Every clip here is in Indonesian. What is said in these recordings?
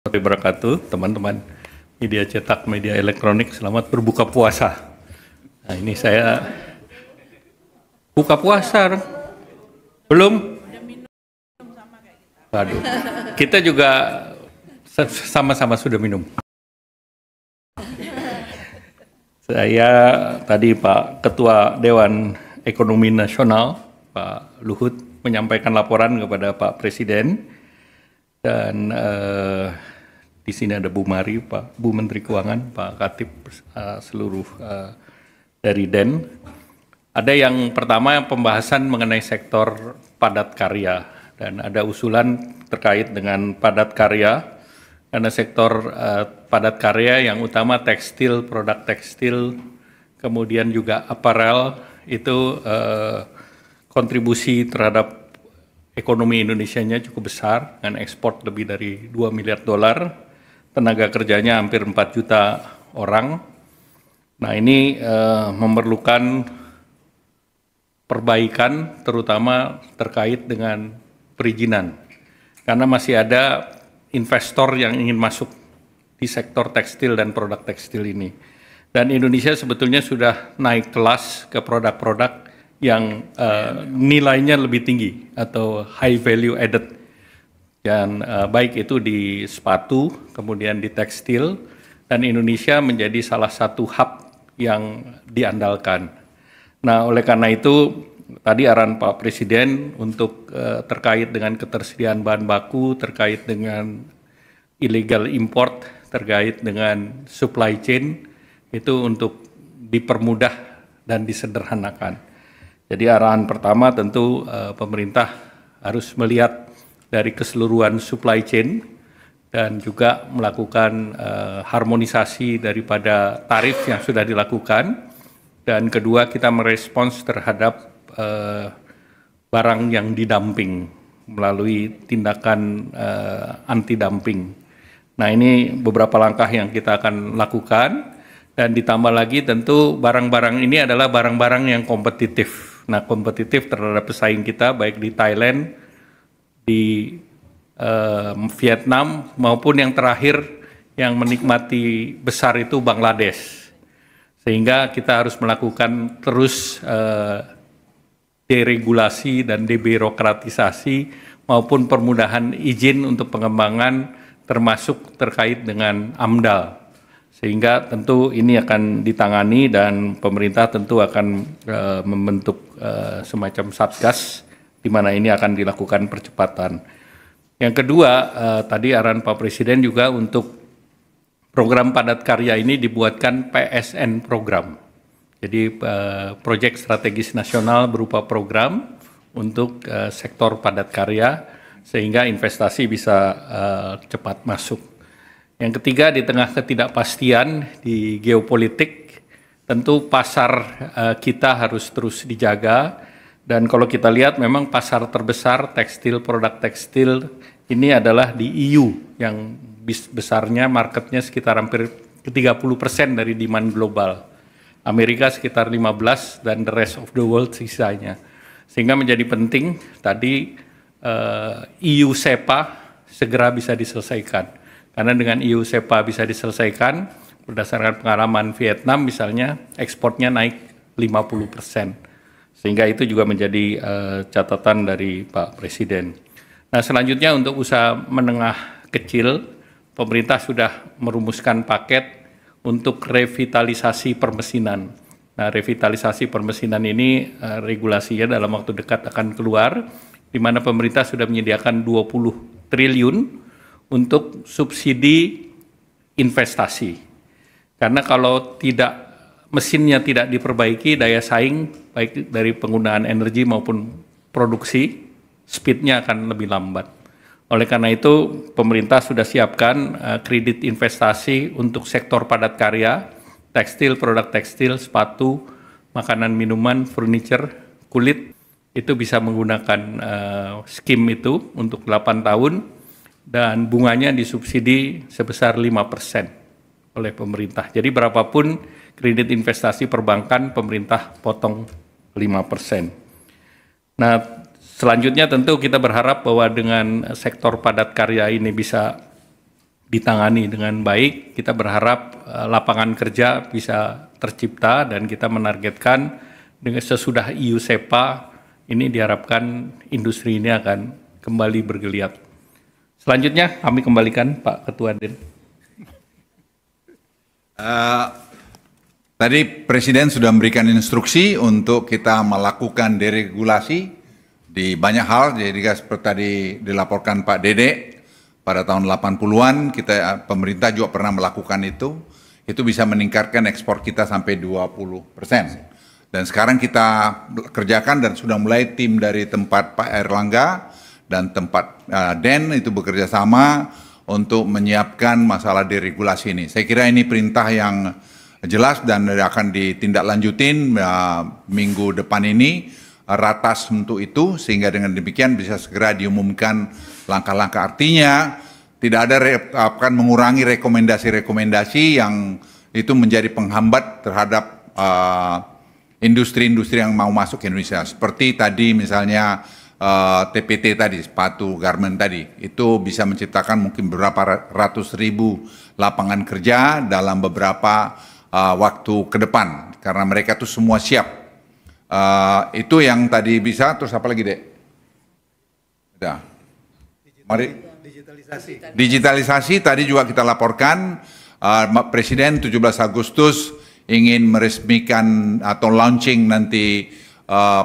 Wabarakatuh, teman-teman media cetak, media elektronik, selamat berbuka puasa. Nah, ini saya buka puasa, belum? Waduh, kita juga sama-sama sudah minum. Saya tadi Pak Ketua Dewan Ekonomi Nasional, Pak Luhut, menyampaikan laporan kepada Pak Presiden, dan di sini ada Bu Mari, Pak Bu Menteri Keuangan, Pak Katib, seluruh dari DEN. Ada yang pertama pembahasan mengenai sektor padat karya, dan ada usulan terkait dengan padat karya, karena sektor padat karya yang utama tekstil, produk tekstil, kemudian juga aparel, itu kontribusi terhadap ekonomi Indonesianya cukup besar, dengan ekspor lebih dari 2 miliar dolar, tenaga kerjanya hampir 4 juta orang. Nah, ini memerlukan perbaikan, terutama terkait dengan perizinan, karena masih ada investor yang ingin masuk di sektor tekstil dan produk tekstil ini. Dan Indonesia sebetulnya sudah naik kelas ke produk-produk yang nilainya lebih tinggi atau high value added, dan baik itu di sepatu, kemudian di tekstil, dan Indonesia menjadi salah satu hub yang diandalkan. Nah, oleh karena itu tadi arahan Pak Presiden untuk terkait dengan ketersediaan bahan baku, terkait dengan illegal import, terkait dengan supply chain, itu untuk dipermudah dan disederhanakan. Jadi arahan pertama tentu pemerintah harus melihat dari keseluruhan supply chain dan juga melakukan harmonisasi daripada tarif yang sudah dilakukan. Dan kedua, kita merespons terhadap barang yang didumping melalui tindakan anti-dumping. Nah, ini beberapa langkah yang kita akan lakukan, dan ditambah lagi tentu barang-barang ini adalah barang-barang yang kompetitif. Nah, kompetitif terhadap pesaing kita baik di Thailand, di Vietnam, maupun yang terakhir yang menikmati besar itu Bangladesh. Sehingga kita harus melakukan terus deregulasi dan debirokratisasi maupun permudahan izin untuk pengembangan, termasuk terkait dengan AMDAL. Sehingga tentu ini akan ditangani, dan pemerintah tentu akan membentuk semacam satgas di mana ini akan dilakukan percepatan. Yang kedua, tadi arahan Pak Presiden juga untuk program padat karya ini dibuatkan PSN program. Jadi proyek strategis nasional berupa program untuk sektor padat karya, sehingga investasi bisa cepat masuk. Yang ketiga, di tengah ketidakpastian di geopolitik, tentu pasar kita harus terus dijaga. Dan kalau kita lihat memang pasar terbesar tekstil, produk tekstil ini adalah di EU, yang besarnya marketnya sekitar hampir 30% dari demand global. Amerika sekitar 15%, dan the rest of the world sisanya. Sehingga menjadi penting tadi EU SEPA segera bisa diselesaikan. Karena dengan EU SEPA bisa diselesaikan, berdasarkan pengalaman Vietnam misalnya, ekspornya naik 50%. Sehingga itu juga menjadi catatan dari Pak Presiden. Nah, selanjutnya untuk usaha menengah kecil, pemerintah sudah merumuskan paket untuk revitalisasi permesinan. Nah, revitalisasi permesinan ini regulasinya dalam waktu dekat akan keluar, di mana pemerintah sudah menyediakan 20 triliun untuk subsidi investasi. Karena kalau mesinnya tidak diperbaiki, daya saing baik dari penggunaan energi maupun produksi, speednya akan lebih lambat. Oleh karena itu, pemerintah sudah siapkan kredit investasi untuk sektor padat karya, tekstil, produk tekstil, sepatu, makanan, minuman, furniture, kulit, itu bisa menggunakan skim itu untuk 8 tahun, dan bunganya disubsidi sebesar 5% oleh pemerintah. Jadi berapapun kredit investasi perbankan, pemerintah potong 5%. Nah, selanjutnya tentu kita berharap bahwa dengan sektor padat karya ini bisa ditangani dengan baik. Kita berharap lapangan kerja bisa tercipta dan kita menargetkan dengan sesudah EU SEPA ini diharapkan industri ini akan kembali bergeliat. Selanjutnya kami kembalikan Pak Ketua Den. Tadi Presiden sudah memberikan instruksi untuk kita melakukan deregulasi di banyak hal. Jadi seperti tadi dilaporkan Pak Dede, pada tahun 80-an pemerintah juga pernah melakukan itu. Itu bisa meningkatkan ekspor kita sampai 20%. Dan sekarang kita kerjakan dan sudah mulai tim dari tempat Pak Erlangga dan tempat Den itu bekerja sama untuk menyiapkan masalah deregulasi ini. Saya kira ini perintah yang jelas dan akan ditindaklanjutin minggu depan ini ratas untuk itu, sehingga dengan demikian bisa segera diumumkan langkah-langkah. Artinya tidak ada akan mengurangi rekomendasi-rekomendasi yang itu menjadi penghambat terhadap industri-industri yang mau masuk ke Indonesia. Seperti tadi misalnya TPT tadi, sepatu garment tadi, itu bisa menciptakan mungkin beberapa ratus ribu lapangan kerja dalam beberapa waktu ke depan, karena mereka tuh semua siap. Itu yang tadi bisa. Terus apa lagi, Dek? Udah. Mari. Digitalisasi tadi juga kita laporkan, Presiden 17 Agustus ingin meresmikan atau launching nanti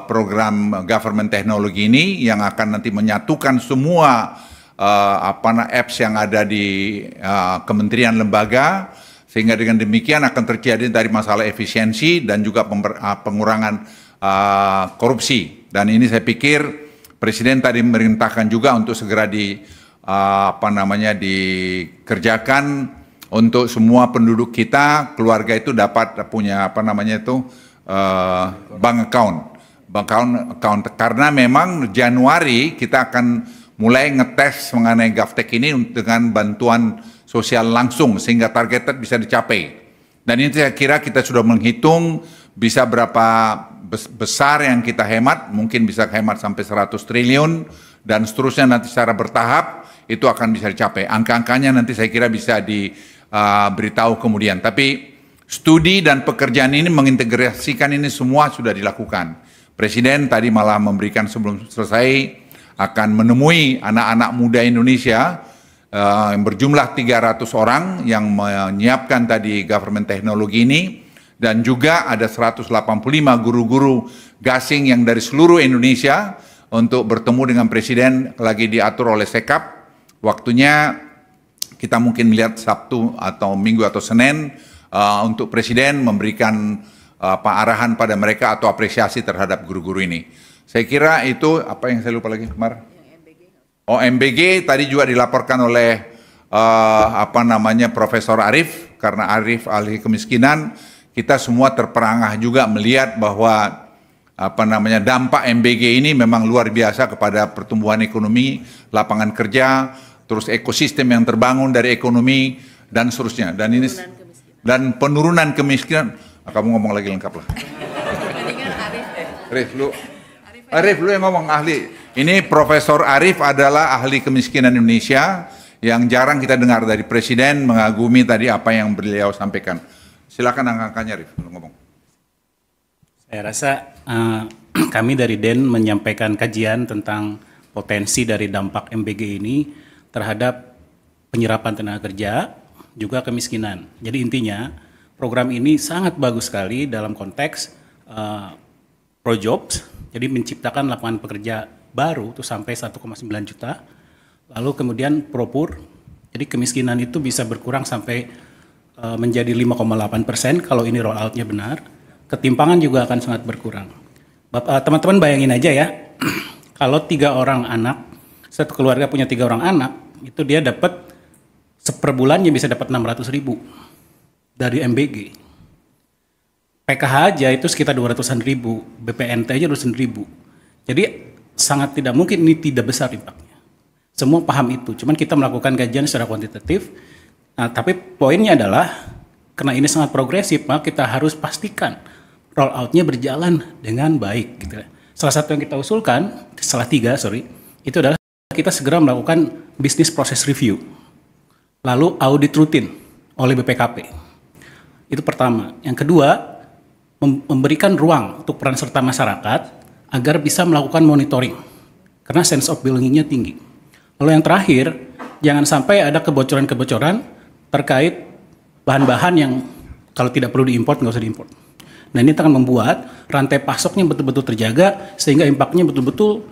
program government teknologi ini yang akan nanti menyatukan semua apps yang ada di kementerian lembaga, sehingga dengan demikian akan terjadi dari masalah efisiensi dan juga pengurangan korupsi. Dan ini saya pikir Presiden tadi memerintahkan juga untuk segera dikerjakan untuk semua penduduk kita, keluarga itu dapat punya bank account, karena memang Januari kita akan mulai ngetes mengenai GovTech ini dengan bantuan sosial langsung, sehingga targeted bisa dicapai. Dan ini saya kira kita sudah menghitung bisa berapa besar yang kita hemat, mungkin bisa hemat sampai 100 triliun, dan seterusnya nanti secara bertahap itu akan bisa dicapai. Angka-angkanya nanti saya kira bisa diberitahu kemudian. Tapi studi dan pekerjaan ini mengintegrasikan ini semua sudah dilakukan. Presiden tadi malah memberikan sebelum selesai akan menemui anak-anak muda Indonesia yang berjumlah 300 orang yang menyiapkan tadi government teknologi ini, dan juga ada 185 guru-guru gasing yang dari seluruh Indonesia untuk bertemu dengan Presiden, lagi diatur oleh Sekap. Waktunya kita mungkin melihat Sabtu atau Minggu atau Senin untuk Presiden memberikan arahan pada mereka atau apresiasi terhadap guru-guru ini. Saya kira itu, apa yang saya lupa lagi, Mar? Oh, MBG tadi juga dilaporkan oleh Profesor Arif, karena Arif ahli kemiskinan. Kita semua terperangah juga melihat bahwa dampak MBG ini memang luar biasa kepada pertumbuhan ekonomi, lapangan kerja, terus ekosistem yang terbangun dari ekonomi dan seterusnya. Dan ini dan penurunan kemiskinan. Kamu ngomong lagi lengkap lah. Arif lu yang ngomong, ahli. Ini Profesor Arif adalah ahli kemiskinan Indonesia yang jarang kita dengar dari Presiden, mengagumi tadi apa yang beliau sampaikan. Silakan angka-angkanya, Arif, lu ngomong. Saya rasa kami dari DEN menyampaikan kajian tentang potensi dari dampak MBG ini terhadap penyerapan tenaga kerja, juga kemiskinan. Jadi intinya program ini sangat bagus sekali dalam konteks Projobs, jadi menciptakan lapangan pekerja baru itu sampai 1,9 juta. Lalu kemudian Propur, jadi kemiskinan itu bisa berkurang sampai menjadi 5,8% kalau ini roll out-nya benar. Ketimpangan juga akan sangat berkurang. Teman-teman bayangin aja ya, kalau 3 orang anak, satu keluarga punya 3 orang anak, itu dia dapat per bulannya bisa dapat 600.000 dari MBG. PKH aja itu sekitar 200-an ribu, BPNT aja 200-an ribu. Jadi sangat tidak mungkin ini tidak besar impaknya. Semua paham itu, cuman kita melakukan kajian secara kuantitatif. Nah, tapi poinnya adalah karena ini sangat progresif, maka kita harus pastikan roll out-nya berjalan dengan baik. Gitu. Salah satu yang kita usulkan, itu adalah kita segera melakukan business process review. lalu audit rutin oleh BPKP. Itu pertama. Yang kedua, memberikan ruang untuk peran serta masyarakat agar bisa melakukan monitoring, karena sense of belonging-nya tinggi. Lalu yang terakhir, jangan sampai ada kebocoran-kebocoran terkait bahan-bahan yang kalau tidak perlu diimpor, nggak usah diimpor. Nah, ini akan membuat rantai pasoknya betul-betul terjaga, sehingga impaknya betul-betul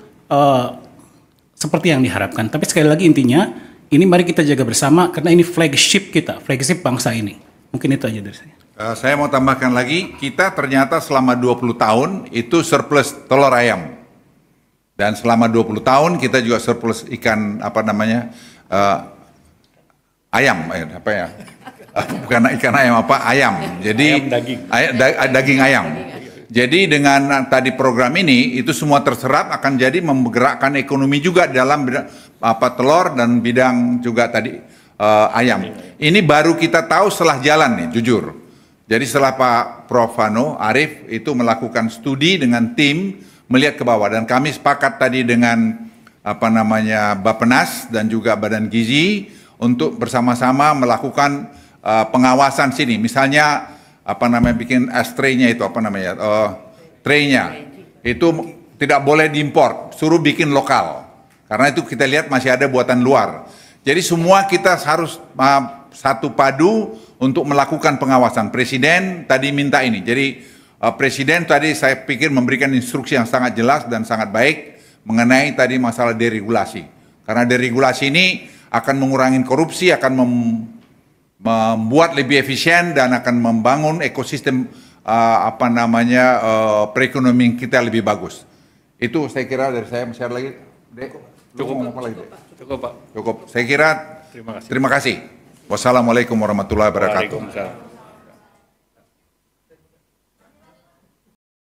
seperti yang diharapkan. Tapi sekali lagi intinya, ini mari kita jaga bersama, karena ini flagship kita, flagship bangsa ini. Mungkin itu aja dari saya. Saya mau tambahkan lagi, kita ternyata selama 20 tahun itu surplus telur ayam. Dan selama 20 tahun kita juga surplus ikan, ayam, apa ya? Bukan ikan ayam, ayam. Jadi ayam daging. Daging ayam. Jadi dengan tadi program ini itu semua terserap akan jadi menggerakkan ekonomi juga dalam telur dan bidang juga tadi ayam. Ini baru kita tahu setelah jalan nih, jujur. Jadi setelah Pak Prof. Arief itu melakukan studi dengan tim melihat ke bawah, dan kami sepakat tadi dengan Bappenas dan juga Badan Gizi untuk bersama-sama melakukan pengawasan sini. Misalnya bikin tray-nya itu tray-nya itu tidak boleh diimpor, suruh bikin lokal. Karena itu kita lihat masih ada buatan luar. Jadi semua kita harus satu padu untuk melakukan pengawasan. Presiden tadi minta ini. Jadi Presiden tadi saya pikir memberikan instruksi yang sangat jelas dan sangat baik mengenai tadi masalah deregulasi. Karena deregulasi ini akan mengurangi korupsi, akan membuat lebih efisien dan akan membangun ekosistem perekonomian kita lebih bagus. Itu saya kira dari saya. Masih ada lagi, Dek? Cukup. Apa lagi, Dek? Cukup, Pak. Cukup. Saya kira Terima kasih. terima kasih. Wassalamualaikum warahmatullahi wabarakatuh. Waalaikumsalam.